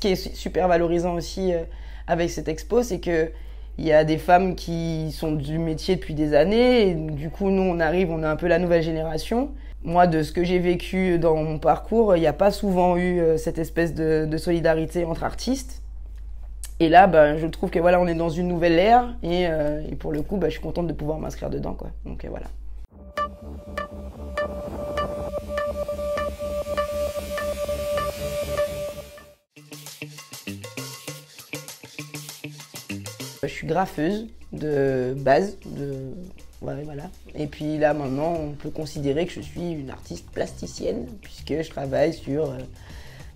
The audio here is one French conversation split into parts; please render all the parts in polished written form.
qui est super valorisant aussi avec cette expo, c'est que il y a des femmes qui sont du métier depuis des années, et du coup, nous, on arrive, on est un peu la nouvelle génération. Moi, de ce que j'ai vécu dans mon parcours, il n'y a pas souvent eu cette espèce de solidarité entre artistes. Et là, je trouve que voilà, on est dans une nouvelle ère, et pour le coup, je suis contente de pouvoir m'inscrire dedans, quoi. Donc voilà. Je suis graffeuse de base, ouais, voilà. Et puis là maintenant on peut considérer que je suis une artiste plasticienne puisque je travaille sur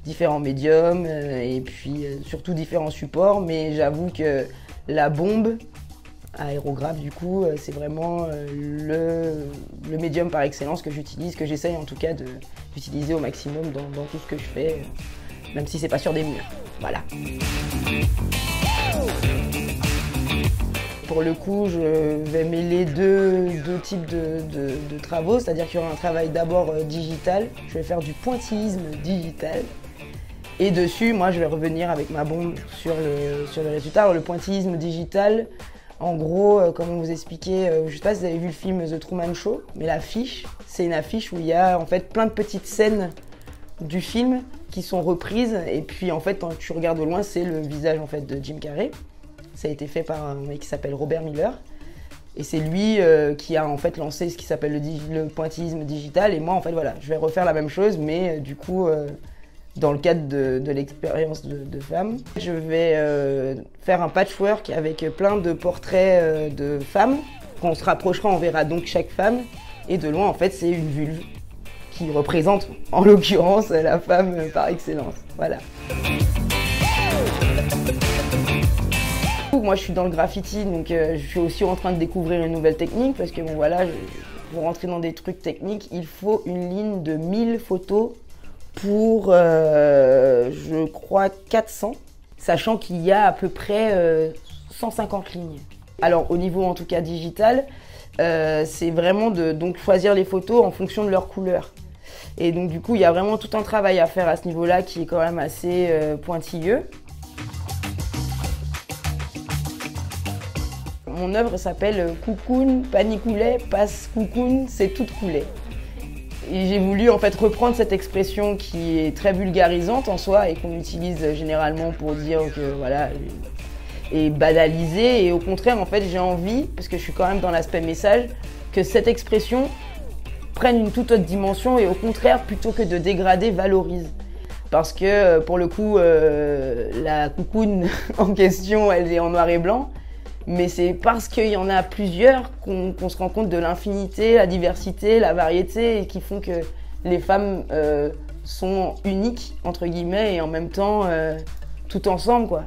différents médiums et puis surtout différents supports, mais j'avoue que la bombe aérographe du coup c'est vraiment le médium par excellence que j'utilise, que j'essaye en tout cas d'utiliser au maximum dans tout ce que je fais, même si c'est pas sur des murs. Voilà. Pour le coup, je vais mêler deux types de travaux, c'est-à-dire qu'il y aura un travail d'abord digital, je vais faire du pointillisme digital, et dessus, moi, je vais revenir avec ma bombe sur le résultat. Alors, le pointillisme digital, en gros, comment vous expliquer, je ne sais pas si vous avez vu le film The Truman Show, mais l'affiche, c'est une affiche où il y a en fait plein de petites scènes du film qui sont reprises, et puis en fait, quand tu regardes au loin, c'est le visage en fait de Jim Carrey. Ça a été fait par un mec qui s'appelle Robert Miller. Et c'est lui qui a en fait lancé ce qui s'appelle le pointillisme digital. Et moi, en fait, voilà, je vais refaire la même chose, mais du coup, dans le cadre de l'expérience de femmes. Je vais faire un patchwork avec plein de portraits de femmes. Quand on se rapprochera, on verra donc chaque femme. Et de loin, en fait, c'est une vulve qui représente, en l'occurrence, la femme par excellence. Voilà. Moi, je suis dans le graffiti, donc je suis aussi en train de découvrir une nouvelle technique parce que bon, voilà, pour rentrer dans des trucs techniques, il faut une ligne de 1000 photos pour, je crois, 400, sachant qu'il y a à peu près 150 lignes. Alors, au niveau en tout cas digital, c'est vraiment de donc choisir les photos en fonction de leur couleur. Et donc, du coup, il y a vraiment tout un travail à faire à ce niveau-là qui est quand même assez pointilleux. Mon œuvre s'appelle Cocoon, Panicoulet, Passe Cocoon, c'est toute coulée. Et j'ai voulu en fait reprendre cette expression qui est très vulgarisante en soi et qu'on utilise généralement pour dire que voilà, et banaliser. Et au contraire, en fait, j'ai envie, parce que je suis quand même dans l'aspect message, que cette expression prenne une toute autre dimension et au contraire, plutôt que de dégrader, valorise. Parce que pour le coup, la Cocoon en question, elle est en noir et blanc. Mais c'est parce qu'il y en a plusieurs qu'on se rend compte de l'infinité, la diversité, la variété, et qui font que les femmes sont uniques, entre guillemets, et en même temps, tout ensemble, quoi.